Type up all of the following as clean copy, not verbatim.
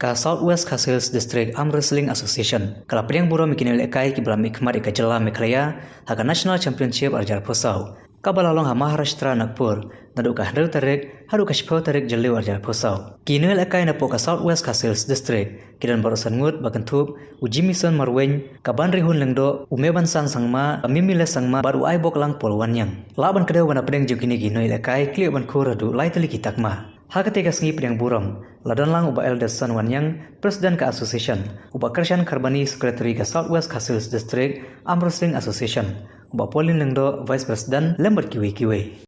ka Southwest Castles District Arm Wrestling Association kala pedang buro mikinil ekai ki belam ikmat ika jela mekraya haga National Championship arjar posau ka balalong ha Maharashtra Nagpur nadu ka handal tarik hadu ka shpau tarik jeliu arjar posau kinil ekai na po ka Southwest Castles District kidan barusan ngut bakentup uji mission marwen ka ban rihun lengdo umeban sang sangma mimile sangma baru ai bok lang polwan yang laban kedeu wana pedang jukini kinil ekai kli ban kuradu lai tali kitakma Hakati kasngi pedang buram, ladan lang uba Elders San Wanyang, Presiden ke Association, uba Krishan Karbani Secretary ke Southwest Castles District Arm Wrestling Association, uba Pauline Lengdo Vice President lembar kiwe-kiwe.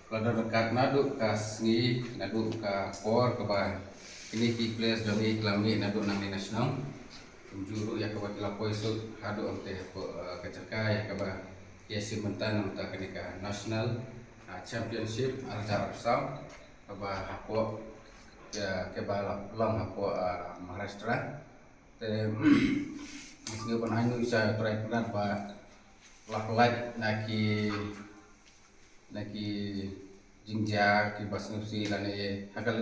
Kalau dekat nadu kasngi nadu ka por keba ini ki place jomi klami nadu nang national juru ya keba kila poisu hadu onte kecerka ya keba ya simentan nang kenika national championship arjar besar keba hapo ya keba long hapo Maharashtra te misngi panainu isa try plan pa laklak naki jinja ki basnusi lane hakal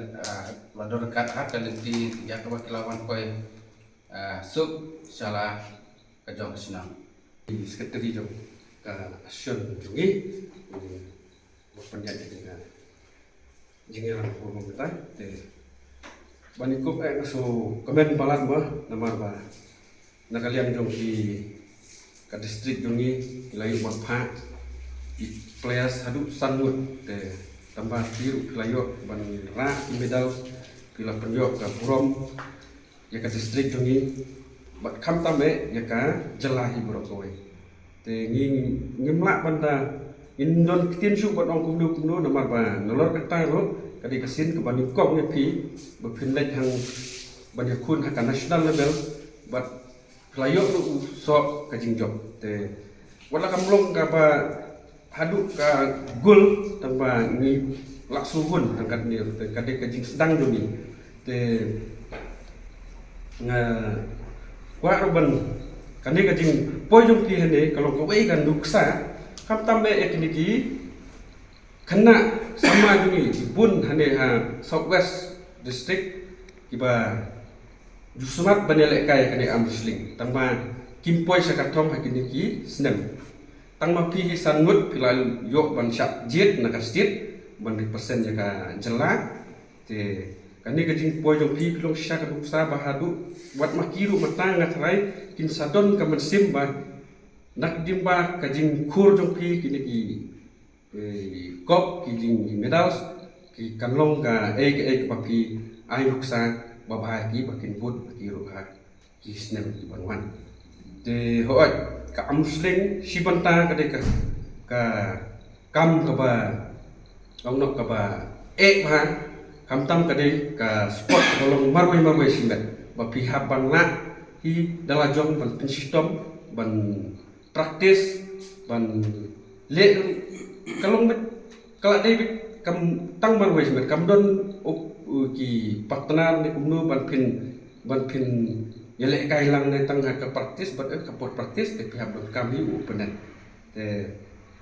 lador kat hakal di ya ka kilawan koi sub salah ka jong senang di sekretari jong ka asyun jongi penjajah dengan jingeran purmo kita te banikup so kemen palat bah namar bah nakalian jong di ka distrik jongi layu bapha players hadu sanut te tambah biru kelayo ban ra medal kila penjok ka purom ya ka distrik jongi bat kham tambe ya ka jelahi brokowe te ngimla banda indon tin su bat ong kumdu namar ba nolor kata ro kadi kasin ke bani kong ne pi bepin lek hang ban yakun ha national level bat kelayo so ka jingjok te wala kamlong ka ba hadu ka gul tanpa ni laksuhun angkat ni kadek kajing sedang duni te nga kwa roban kane kajing poyong ki hene kalau kawai kan duksa kam tambe ekniki kena sama duni bun hane ha Southwest District kiba jusumat banelek kaya kane amsling tanpa kimpoy sakatong hakiniki senang tang mapi sangut pilal yok ban syak jet nak stit ban represent jaga jela te kani gajing poy jong pi klong syak duksa bahadu wat makiru matang ngatrai kin sadon ka mensim ba nak dimba kajing khur jong pi kini ki kop ki jing medals ki kanlong ka ek papi ai duksa babah ki bakin put makiru ha ki snem ki banwan te hoat ka amsling sibanta kadeka ka kam ka ba ongnok ka ba ha kam tam kade ka sport kolong marwai simbet ba pihak ban la hi dala jong ban sistem ban praktis ban le kalong met kala dei kam tang marwai simbet kam don ki partner ni kumno ban pin yelek kai lang ne tang ka praktis bat ka por praktis te pihak dot kami upenan te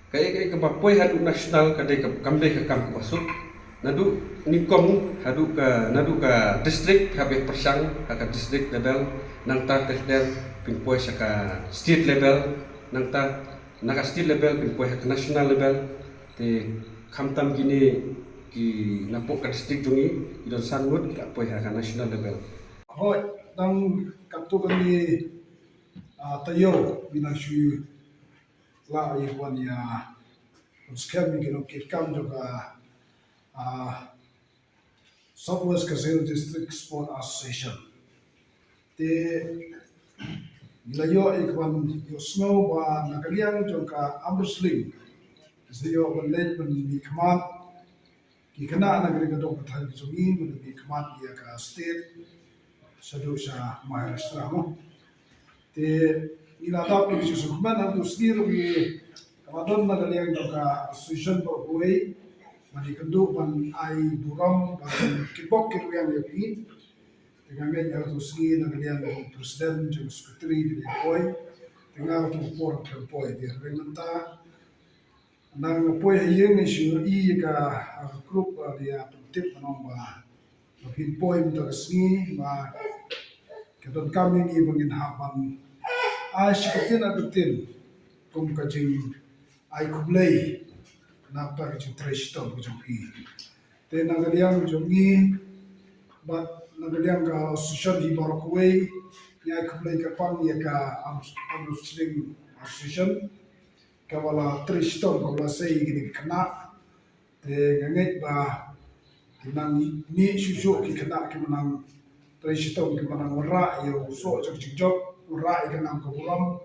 kai ka bapoi hadu nasional ka de ka kambe ka kam masuk nadu nikom hadu ka distrik habe persang ka distrik level nang ta tehder pinpoi ka state level nang ta naga state level pinpoi ka national level te khamtam gini ki napok ka distrik jongi idon sangut ka poi ka national level hoi dang kaptu kami tayo binasyu la iwan ya sekian minggu kita juga Southwest Castles District Sport Association. The Gilayo ikwan yo snow ba nagaliang jongka amrusling. Siyo banlej ban bi kamat ki kana nagari gadong kathai jongi ban bi kamat ya ka state sadu sa Maharashtra mo. Te inatap ni Yesus Kuman ang tusgiro bi kamadon nagaliang jongka association ba buhay mani kendo ban ai buram ban kipok kiruyang yapi. Dengan yang tusgi nagaliang presiden jong sekretari di poi dengan tu por poi di rementa nang poi yang isu i ka grup dia tip nomba pin poi untuk resmi ma kedon kami ni bangin hapan ai sikatin adutin kum kajing ai kublai na pa kajing treshton kajing pi te nagaliang jongi bat nagaliang ka association di Barokway ya kublai ka pang ya ka Muslim association ka wala Triston ka wala say gini kana te ngangit ba kinang ni susu ki kana ki manang Triston ki manang wara yo so jok jok wara ka nang ka buram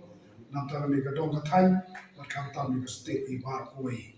nam ta ni ka dong ka thai bat kam tam ni ka state di Barokway